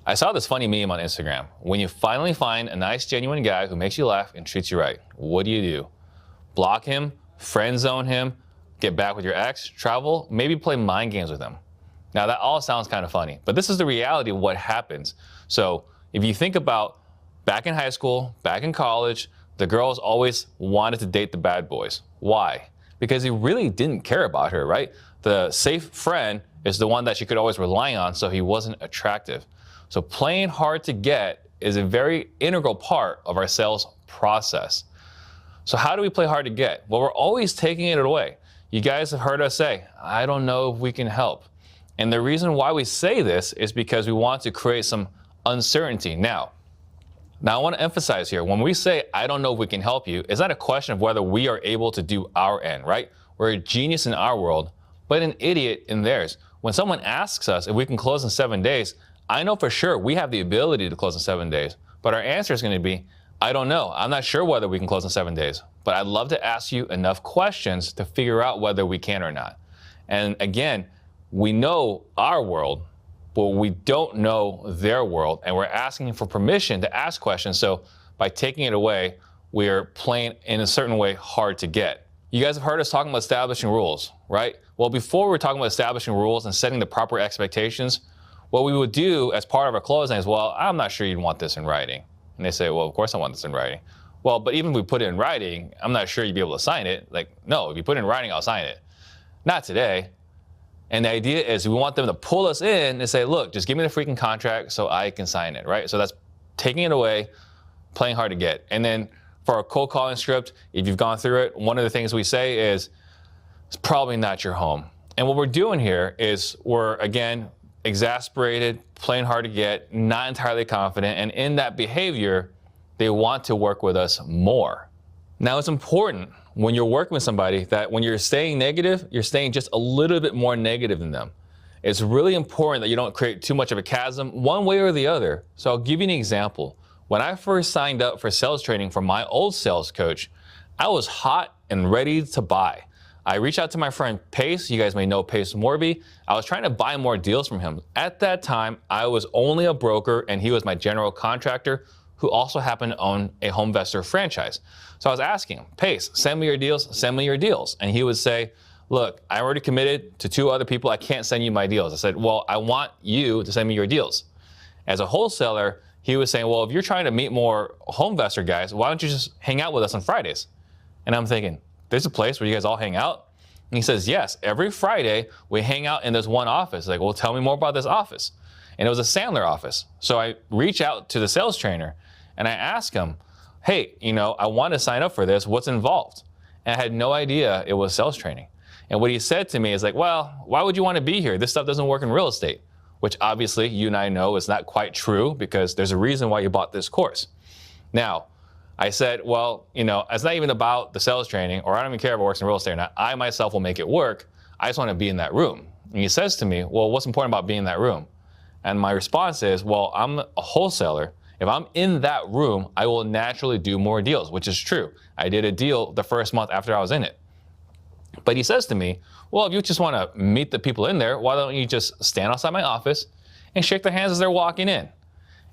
I saw this funny meme on Instagram. When you finally find a nice, genuine guy who makes you laugh and treats you right, what do? Block him, friend zone him, get back with your ex, travel, maybe play mind games with him. Now that all sounds kind of funny, but this is the reality of what happens. So if you think about back in high school, back in college, the girls always wanted to date the bad boys. Why? Because he really didn't care about her, right? The safe friend is the one that she could always rely on, so he wasn't attractive. So playing hard to get is a very integral part of our sales process. So how do we play hard to get? Well, we're always taking it away. You guys have heard us say, I don't know if we can help. And the reason why we say this is because we want to create some uncertainty. Now I want to emphasize here, when we say, I don't know if we can help you, it's not a question of whether we are able to do our end, right? We're a genius in our world, but an idiot in theirs. When someone asks us if we can close in 7 days, I know for sure we have the ability to close in 7 days, but our answer is going to be, I don't know. I'm not sure whether we can close in 7 days, but I'd love to ask you enough questions to figure out whether we can or not. And again, we know our world, but we don't know their world, and we're asking for permission to ask questions. So by taking it away, we're playing in a certain way hard to get. You guys have heard us talking about establishing rules, right? Well, before we're talking about establishing rules and setting the proper expectations, what we would do as part of our closing is, well, I'm not sure you'd want this in writing. And they say, well, of course I want this in writing. Well, but even if we put it in writing, I'm not sure you'd be able to sign it. Like, no, if you put it in writing, I'll sign it. Not today. And the idea is we want them to pull us in and say, look, just give me the freaking contract so I can sign it, right? So that's taking it away, playing hard to get. And then for our cold calling script, if you've gone through it, one of the things we say is, it's probably not your home. And what we're doing here is we're, again, exasperated, playing hard to get, not entirely confident, and in that behavior, they want to work with us more. Now, it's important when you're working with somebody that when you're staying negative, you're staying just a little bit more negative than them. It's really important that you don't create too much of a chasm one way or the other. So I'll give you an example. When I first signed up for sales training from my old sales coach, I was hot and ready to buy. I reached out to my friend Pace. You guys may know Pace Morby. I was trying to buy more deals from him. At that time, I was only a broker and he was my general contractor who also happened to own a HomeVestor franchise. So I was asking him, Pace, send me your deals, send me your deals. And he would say, look, I already committed to 2 other people. I can't send you my deals. I said, well, I want you to send me your deals. As a wholesaler, he was saying, well, if you're trying to meet more HomeVestor guys, why don't you just hang out with us on Fridays? And I'm thinking, there's a place where you guys all hang out? And he says, yes, every Friday we hang out in this one office. Like, well, tell me more about this office. And it was a Sandler office. So I reach out to the sales trainer and I ask him, hey, I want to sign up for this. What's involved? And I had no idea it was sales training. And what he said to me is like, well, why would you want to be here? This stuff doesn't work in real estate, which obviously you and I know is not quite true because there's a reason why you bought this course. Now, I said, well, it's not even about the sales training, or I don't even care if it works in real estate or not. I myself will make it work. I just want to be in that room. And he says to me, well, what's important about being in that room? And my response is, well, I'm a wholesaler. If I'm in that room, I will naturally do more deals, which is true. I did a deal the first month after I was in it. But he says to me, well, if you just want to meet the people in there, why don't you just stand outside my office and shake their hands as they're walking in?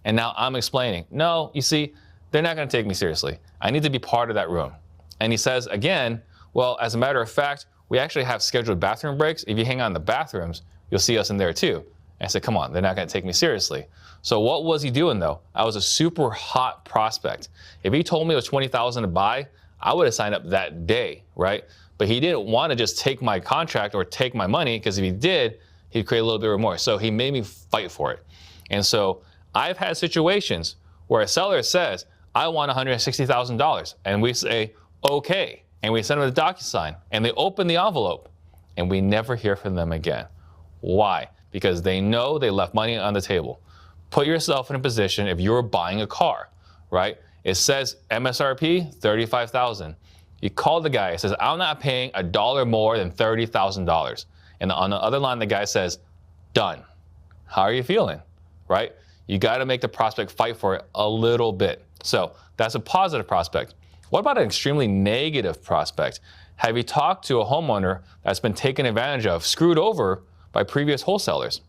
And now I'm explaining, no, you see, they're not going to take me seriously. I need to be part of that room. And he says again, well, as a matter of fact, we actually have scheduled bathroom breaks. If you hang out in the bathrooms, you'll see us in there too. And I said, come on, they're not going to take me seriously. So what was he doing though? I was a super hot prospect. If he told me it was $20,000 to buy, I would have signed up that day, right? But he didn't want to just take my contract or take my money, because if he did, he'd create a little bit of remorse. So he made me fight for it. And so I've had situations where a seller says, I want $160,000. And we say, okay. And we send them the DocuSign and they open the envelope and we never hear from them again. Why? Because they know they left money on the table. Put yourself in a position if you're buying a car, right? It says MSRP, $35,000. You call the guy, it says, I'm not paying $1 more than $30,000. And on the other line, the guy says, done. How are you feeling, right? You got to make the prospect fight for it a little bit. So that's a positive prospect. What about an extremely negative prospect? Have you talked to a homeowner that's been taken advantage of, screwed over by previous wholesalers?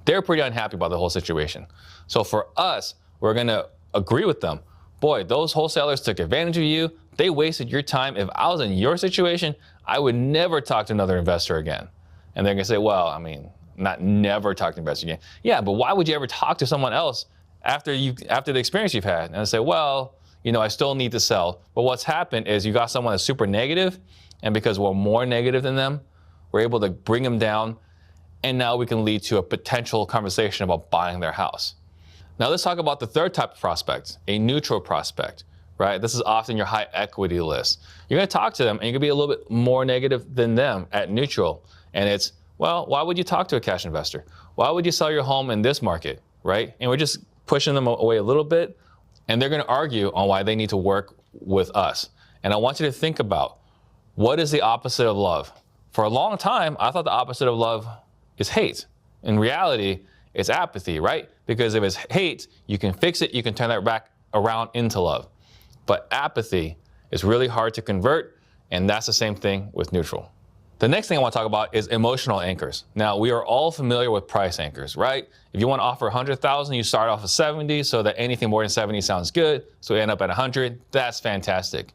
they're pretty unhappy about the whole situation. So for us, we're going to agree with them. Boy, those wholesalers took advantage of you. They wasted your time. If I was in your situation, I would never talk to another investor again. And they're going to say, well, I mean, not never talk to investors again. Yeah, but why would you ever talk to someone else after the experience you've had? And I say, well, you know, I still need to sell. But what's happened is you got someone that's super negative, and because we're more negative than them, we're able to bring them down, and now we can lead to a potential conversation about buying their house. Now let's talk about the third type of prospect, a neutral prospect, right? This is often your high equity list. You're gonna talk to them and you're gonna be a little bit more negative than them at neutral. And it's, well, why would you talk to a cash investor? Why would you sell your home in this market, right? And we're just pushing them away a little bit, and they're gonna argue on why they need to work with us. And I want you to think about, what is the opposite of love? For a long time, I thought the opposite of love is hate. In reality, it's apathy, right? Because if it's hate, you can fix it, you can turn that back around into love. But apathy is really hard to convert, and that's the same thing with neutral. The next thing I want to talk about is emotional anchors. Now, we are all familiar with price anchors, right? If you want to offer 100,000, you start off with 70, so that anything more than 70 sounds good, so we end up at 100. That's fantastic.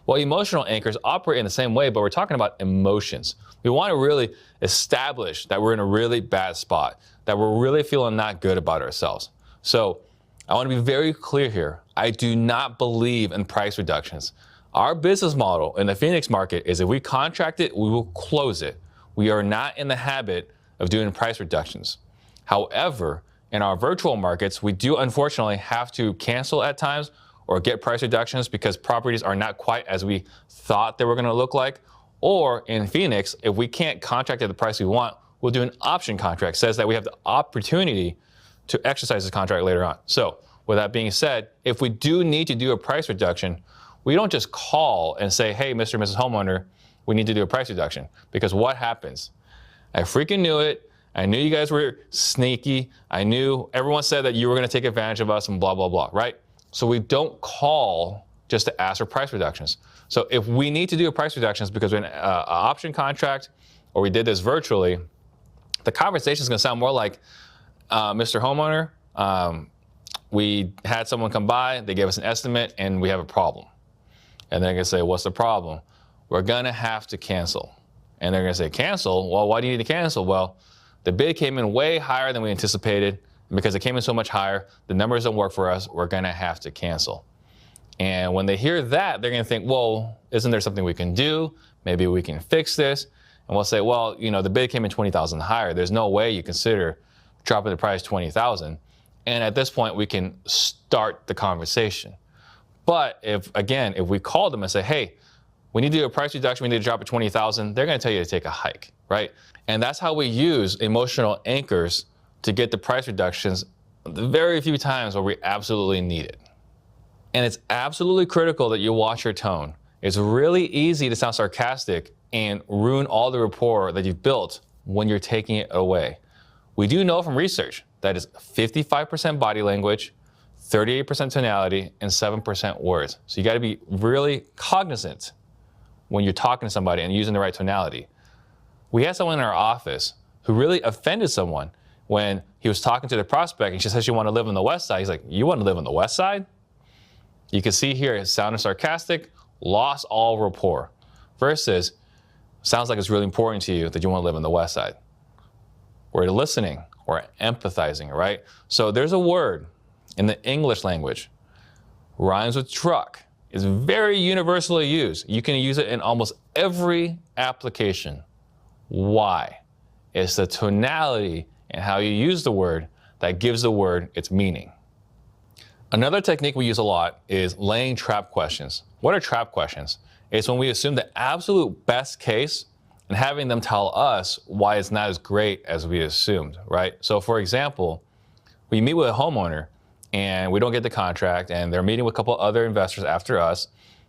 Well, emotional anchors operate in the same way, but we're talking about emotions. We want to really establish that we're in a really bad spot, that we're really feeling not good about ourselves. So I want to be very clear here. I do not believe in price reductions. Our business model in the Phoenix market is if we contract it, we will close it. We are not in the habit of doing price reductions. However, in our virtual markets, we do unfortunately have to cancel at times or get price reductions because properties are not quite as we thought they were going to look like. Or in Phoenix, if we can't contract at the price we want, we'll do an option contract. It says that we have the opportunity to exercise this contract later on. So with that being said, if we do need to do a price reduction, we don't just call and say, hey, Mr. and Mrs. Homeowner, we need to do a price reduction. Because what happens? I freaking knew it. I knew you guys were sneaky. I knew everyone said that you were going to take advantage of us and blah, blah, blah, right? So we don't call just to ask for price reductions. So if we need to do a price reductions because we're in an option contract or we did this virtually, the conversation is going to sound more like, Mr. Homeowner, we had someone come by, they gave us an estimate, and we have a problem. And they're going to say, what's the problem? We're going to have to cancel. And they're going to say, cancel? Well, why do you need to cancel? Well, the bid came in way higher than we anticipated. And because it came in so much higher, the numbers don't work for us. We're going to have to cancel. And when they hear that, they're going to think, well, isn't there something we can do? Maybe we can fix this. And we'll say, well, you know, the bid came in 20,000 higher. There's no way you consider dropping the price 20,000. And at this point, we can start the conversation. But if we call them and say, hey, we need to do a price reduction, we need to drop it 20,000, they're going to tell you to take a hike, right? And that's how we use emotional anchors to get the price reductions the very few times where we absolutely need it. And it's absolutely critical that you watch your tone. It's really easy to sound sarcastic and ruin all the rapport that you've built when you're taking it away. We do know from research that is 55% body language, 38% tonality, and 7% words. So you got to be really cognizant when you're talking to somebody and using the right tonality. We had someone in our office who really offended someone when he was talking to the prospect and she said she wanted to live on the west side. He's like, you want to live on the west side? You can see here it sounded sarcastic, lost all rapport, versus sounds like it's really important to you that you want to live on the west side. We're listening, we're empathizing, right? So there's a word in the English language, rhymes with truck. It's very universally used. You can use it in almost every application. Why? It's the tonality and how you use the word that gives the word its meaning. Another technique we use a lot is laying trap questions. What are trap questions? It's when we assume the absolute best case and having them tell us why it's not as great as we assumed, right? So for example, we meet with a homeowner and we don't get the contract and they're meeting with a couple other investors after us.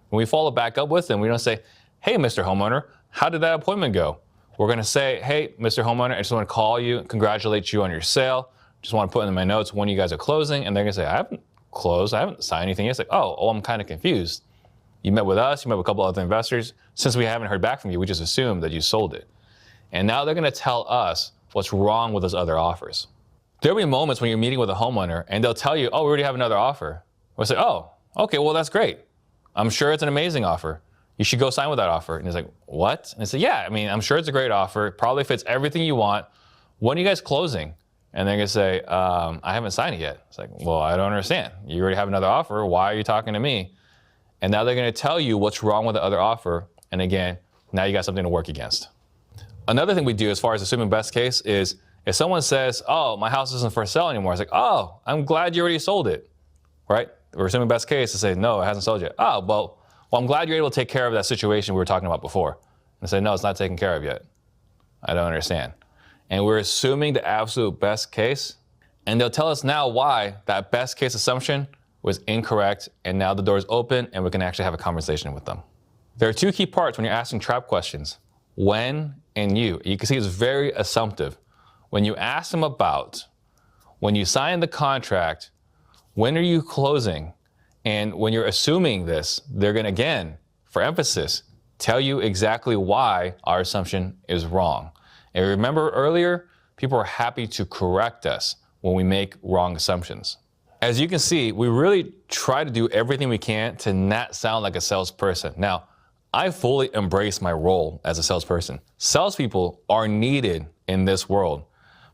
When we follow back up with them, we don't say, hey, Mr. Homeowner, how did that appointment go? We're gonna say, hey, Mr. Homeowner, I just wanna call you, congratulate you on your sale. Just wanna put in my notes when you guys are closing. And they're gonna say, I haven't closed, I haven't signed anything. It's like, oh, I'm kind of confused. You met with us, you met with a couple other investors. Since we haven't heard back from you, we just assumed that you sold it. And now they're gonna tell us what's wrong with those other offers. There'll be moments when you're meeting with a homeowner and they'll tell you, oh, we already have another offer. We'll say, oh, okay, well, that's great. I'm sure it's an amazing offer. You should go sign with that offer. And he's like, what? And I said, yeah, I mean, I'm sure it's a great offer. It probably fits everything you want. When are you guys closing? And they're going to say, I haven't signed it yet. It's like, well, I don't understand. You already have another offer. Why are you talking to me? And now they're going to tell you what's wrong with the other offer. And again, now you got something to work against. Another thing we do as far as assuming best case is if someone says, oh, my house isn't for sale anymore, it's like, oh, I'm glad you already sold it, right? We're assuming best case to say, no, it hasn't sold yet. Oh, well, I'm glad you're able to take care of that situation we were talking about before. And say, no, it's not taken care of yet. I don't understand. And we're assuming the absolute best case. And they'll tell us now why that best case assumption was incorrect. And now the door is open and we can actually have a conversation with them. There are two key parts when you're asking trap questions: when and you. You can see it's very assumptive. When you ask them about, when you sign the contract, when are you closing? And when you're assuming this, they're going to, again, for emphasis, tell you exactly why our assumption is wrong. And remember earlier, people are happy to correct us when we make wrong assumptions. As you can see, we really try to do everything we can to not sound like a salesperson. Now, I fully embrace my role as a salesperson. Salespeople are needed in this world.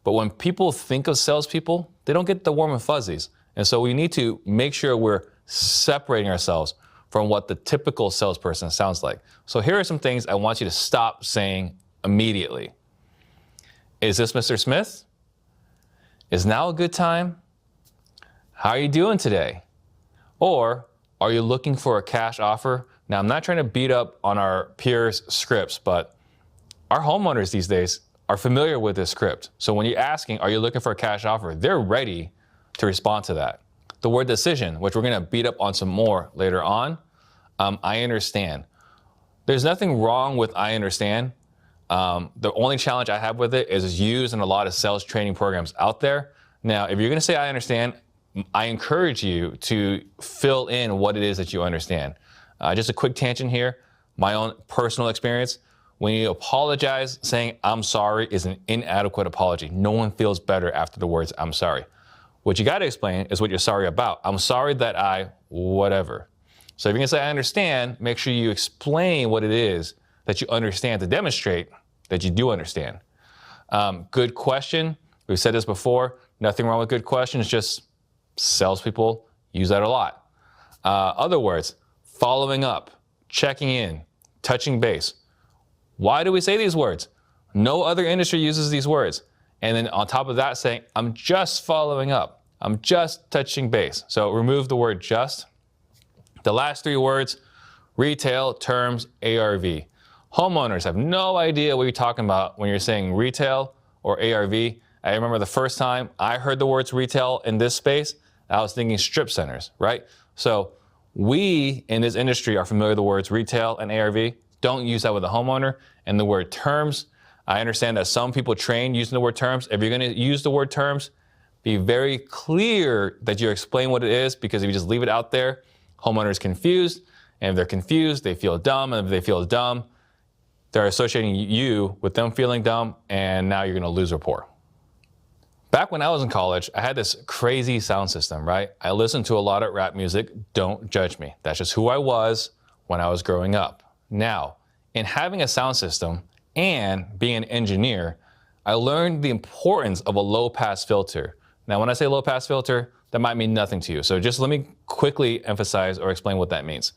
But when people think of salespeople, they don't get the warm and fuzzies. And so we need to make sure we're separating ourselves from what the typical salesperson sounds like. So here are some things I want you to stop saying immediately. Is this Mr. Smith? Is now a good time? How are you doing today? Or are you looking for a cash offer? Now, I'm not trying to beat up on our peers' scripts, but our homeowners these days are familiar with this script. So when you're asking, are you looking for a cash offer? They're ready to respond to that. The word decision, which we're going to beat up on some more later on, I understand. There's nothing wrong with I understand. The only challenge I have with it is it's used in a lot of sales training programs out there. Now, if you're going to say I understand, I encourage you to fill in what it is that you understand. Just a quick tangent here, my own personal experience. When you apologize, saying I'm sorry is an inadequate apology. No one feels better after the words I'm sorry. What you got to explain is what you're sorry about. I'm sorry that I whatever. So if you're going to say I understand, make sure you explain what it is that you understand to demonstrate that you do understand. Good question. We've said this before. Nothing wrong with good questions. Just salespeople use that a lot. Other words, following up, checking in, touching base. Why do we say these words? No other industry uses these words. And then on top of that, saying, I'm just following up. I'm just touching base. So remove the word just. The last three words, retail, terms, ARV. Homeowners have no idea what you're talking about when you're saying retail or ARV. I remember the first time I heard the words retail in this space, I was thinking strip centers, right? So we in this industry are familiar with the words retail and ARV. Don't use that with a homeowner. And the word terms, I understand that some people train using the word terms. If you're going to use the word terms, be very clear that you explain what it is, because if you just leave it out there, homeowners confused. And if they're confused, they feel dumb. And if they feel dumb, they're associating you with them feeling dumb, and now you're going to lose rapport. Back when I was in college, I had this crazy sound system, right? I listened to a lot of rap music. Don't judge me. That's just who I was when I was growing up. Now, in having a sound system and being an engineer, I learned the importance of a low-pass filter. Now, when I say low-pass filter, that might mean nothing to you. So just let me quickly emphasize or explain what that means.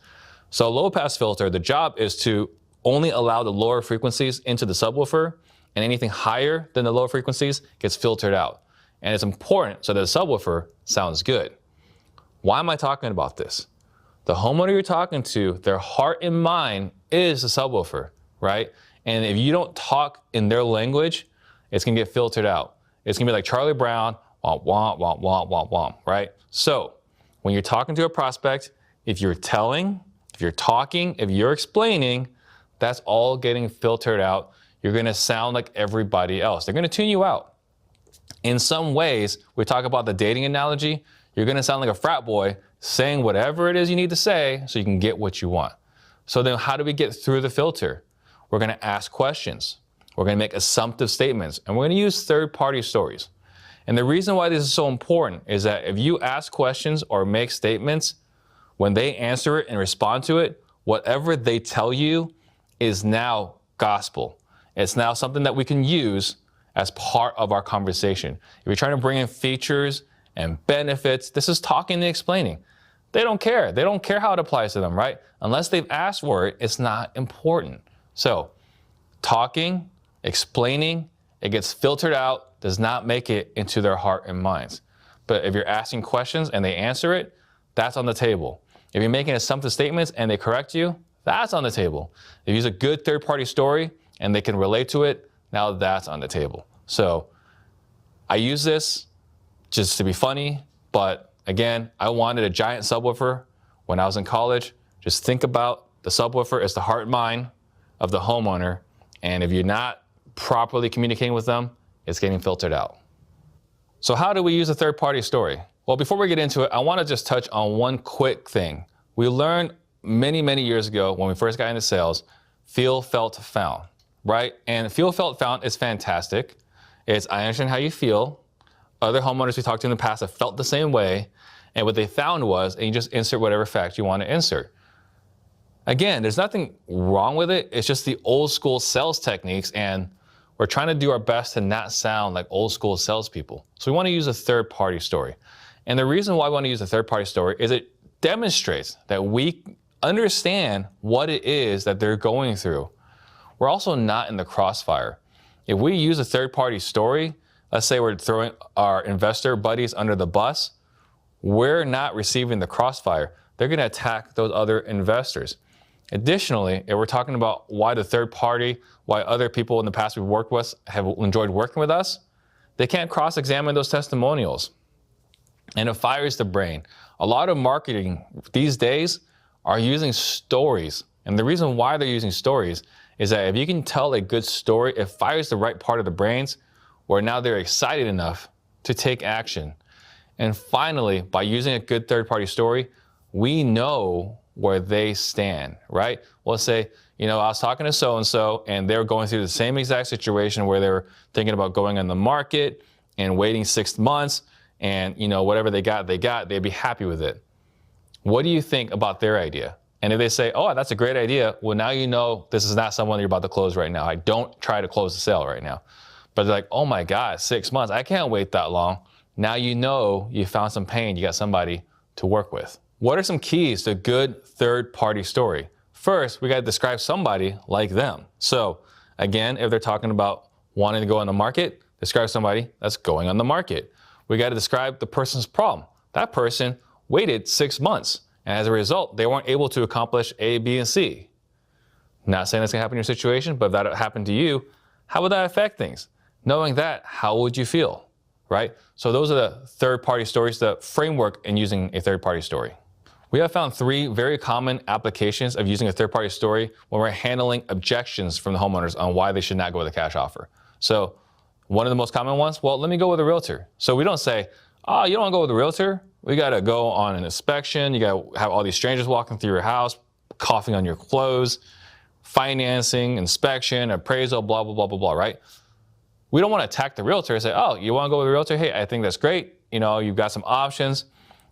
So low-pass filter, the job is to only allow the lower frequencies into the subwoofer, and anything higher than the lower frequencies gets filtered out. And it's important so that the subwoofer sounds good. Why am I talking about this? The homeowner you're talking to, their heart and mind is the subwoofer, right? And if you don't talk in their language, it's gonna get filtered out. It's gonna be like Charlie Brown, womp, womp, womp, womp, womp, womp, right? So when you're talking to a prospect, if you're telling, if you're talking, if you're explaining, that's all getting filtered out. You're gonna sound like everybody else. They're gonna tune you out. In some ways, we talk about the dating analogy, you're gonna sound like a frat boy saying whatever it is you need to say so you can get what you want. So then how do we get through the filter? We're gonna ask questions. We're gonna make assumptive statements, and we're gonna use third-party stories. And the reason why this is so important is that if you ask questions or make statements, when they answer it and respond to it, whatever they tell you is now gospel. It's now something that we can use as part of our conversation. If you're trying to bring in features and benefits, this is talking and explaining. They don't care. They don't care how it applies to them, right? Unless they've asked for it, it's not important. So talking, explaining, it gets filtered out, does not make it into their heart and minds. But if you're asking questions and they answer it, that's on the table. If you're making assumptive statements and they correct you, that's on the table. If you use a good third-party story and they can relate to it, now that's on the table. So I use this just to be funny, but again, I wanted a giant subwoofer when I was in college. Just think about the subwoofer as the heart and mind of the homeowner. And if you're not properly communicating with them, it's getting filtered out. So how do we use a third-party story? Well, before we get into it, I want to just touch on one quick thing. We learned many, many years ago when we first got into sales, feel, felt, found, right? And feel, felt, found is fantastic. It's, I understand how you feel. Other homeowners we talked to in the past have felt the same way. And what they found was, and you just insert whatever fact you want to insert. Again, there's nothing wrong with it. It's just the old school sales techniques. And we're trying to do our best to not sound like old school salespeople. So we want to use a third party story. And the reason why we want to use a third party story is it demonstrates that we understand what it is that they're going through. We're also not in the crossfire. If we use a third party story, let's say we're throwing our investor buddies under the bus, we're not receiving the crossfire. They're going to attack those other investors. Additionally, if we're talking about why the third party, why other people in the past we've worked with have enjoyed working with us, they can't cross-examine those testimonials. And it fires the brain. A lot of marketing these days are using stories. And the reason why they're using stories is that if you can tell a good story, it fires the right part of the brains where now they're excited enough to take action. And finally, by using a good third-party story, we know where they stand, right? We'll say, you know, I was talking to so-and-so and they're going through the same exact situation where they were thinking about going on the market and waiting 6 months and, you know, whatever they got, they'd be happy with it. What do you think about their idea? And if they say, oh, that's a great idea, well, now you know this is not someone you're about to close right now. I don't try to close the sale right now. But they're like, oh my God, 6 months, I can't wait that long. Now you know you found some pain, you got somebody to work with. What are some keys to a good third-party story? First, we got to describe somebody like them. So again, if they're talking about wanting to go on the market, describe somebody that's going on the market. We got to describe the person's problem. That person waited 6 months, and as a result, they weren't able to accomplish A, B, and C. Not saying that's going to happen in your situation, but if that happened to you, how would that affect things? Knowing that, how would you feel, right? So those are the third-party stories, the framework in using a third-party story. We have found 3 very common applications of using a third-party story when we're handling objections from the homeowners on why they should not go with a cash offer. So one of the most common ones, well, let me go with a realtor. So we don't say, oh, you don't want to go with a realtor? We got to go on an inspection. You got to have all these strangers walking through your house, coughing on your clothes, financing, inspection, appraisal, blah, blah, blah, blah, blah, right? We don't want to attack the realtor and say, oh, you want to go with a realtor? Hey, I think that's great. You know, you've got some options.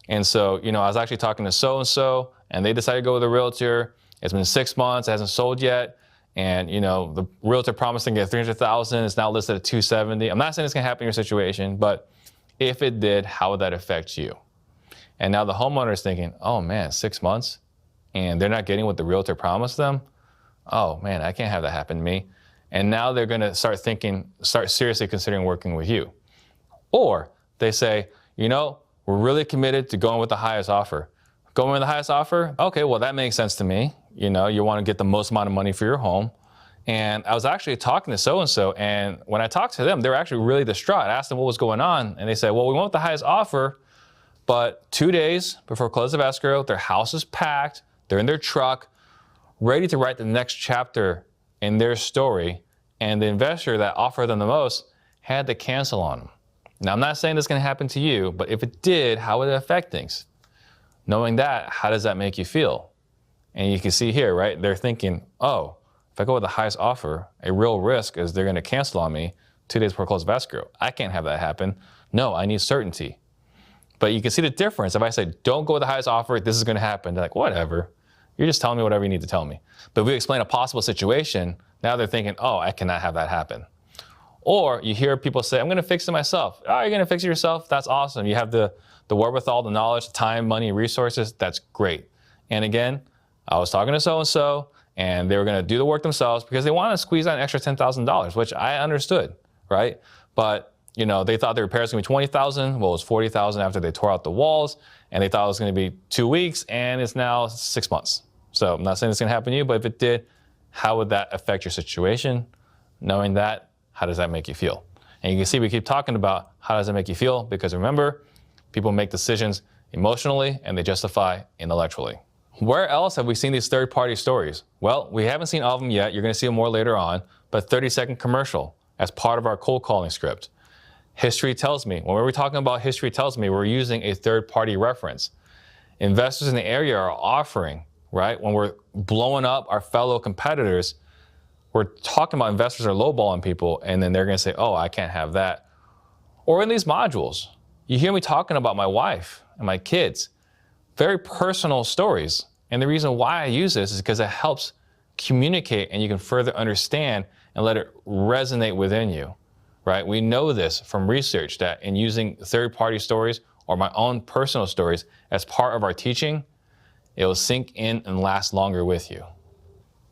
And so, you know, I was actually talking to so-and-so and they decided to go with a realtor. It's been 6 months, it hasn't sold yet. And, you know, the realtor promised to get $300,000. It's now listed at $270,000. I'm not saying it's going to happen in your situation, but if it did, how would that affect you? And now the homeowner is thinking, oh man, 6 months and they're not getting what the realtor promised them. Oh man, I can't have that happen to me. And now they're going to start seriously considering working with you. Or they say, you know, we're really committed to going with the highest offer. Going with the highest offer? Okay, well, that makes sense to me. You know, you want to get the most amount of money for your home. And I was actually talking to so-and-so, and when I talked to them, they were actually really distraught. I asked them what was going on, and they said, well, we went with the highest offer, but 2 days before close of escrow, their house is packed, they're in their truck, ready to write the next chapter in their story, and the investor that offered them the most had to cancel on them. Now, I'm not saying this is going to happen to you, but if it did, how would it affect things? Knowing that, how does that make you feel? And you can see here, right? They're thinking, oh, if I go with the highest offer, a real risk is they're going to cancel on me 2 days before close of escrow. I can't have that happen. No, I need certainty. But you can see the difference. If I say, don't go with the highest offer, this is going to happen. They're like, whatever. You're just telling me whatever you need to tell me. But if we explain a possible situation, now they're thinking, oh, I cannot have that happen. Or you hear people say, I'm going to fix it myself. Oh, you're going to fix it yourself? That's awesome. You have the wherewithal, the knowledge, time, money, resources. That's great. And again, I was talking to so-and-so, and they were going to do the work themselves because they wanted to squeeze out an extra $10,000, which I understood, right? But they thought the repairs were going to be $20,000. Well, it was $40,000 after they tore out the walls, and they thought it was going to be 2 weeks, and it's now 6 months. So I'm not saying it's going to happen to you, but if it did, how would that affect your situation? Knowing that, how does that make you feel? And you can see we keep talking about how does it make you feel, because remember, people make decisions emotionally and they justify intellectually. Where else have we seen these third-party stories? Well, we haven't seen all of them yet. You're going to see them more later on, but 30-second commercial as part of our cold calling script. History tells me. When we're talking about history tells me, we're using a third-party reference. Investors in the area are offering, right? When we're blowing up our fellow competitors, we're talking about investors are lowballing people, and then they're going to say, oh, I can't have that. Or in these modules, you hear me talking about my wife and my kids, very personal stories. And the reason why I use this is because it helps communicate and you can further understand and let it resonate within you, right? We know this from research that in using third-party stories or my own personal stories as part of our teaching, it will sink in and last longer with you.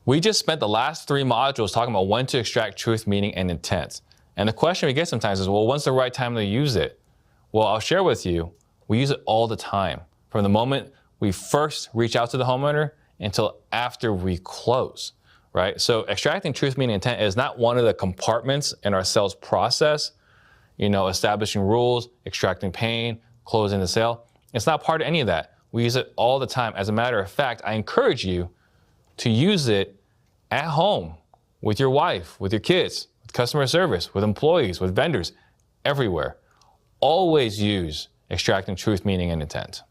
We just spent the last 3 modules talking about when to extract truth, meaning, and intent. And the question we get sometimes is, well, when's the right time to use it? Well, I'll share with you, we use it all the time. From the moment we first reach out to the homeowner until after we close, right? So extracting truth, meaning, intent is not one of the compartments in our sales process, establishing rules, extracting pain, closing the sale. It's not part of any of that. We use it all the time. As a matter of fact, I encourage you to use it at home, with your wife, with your kids, with customer service, with employees, with vendors, everywhere. Always use extracting truth, meaning, and intent.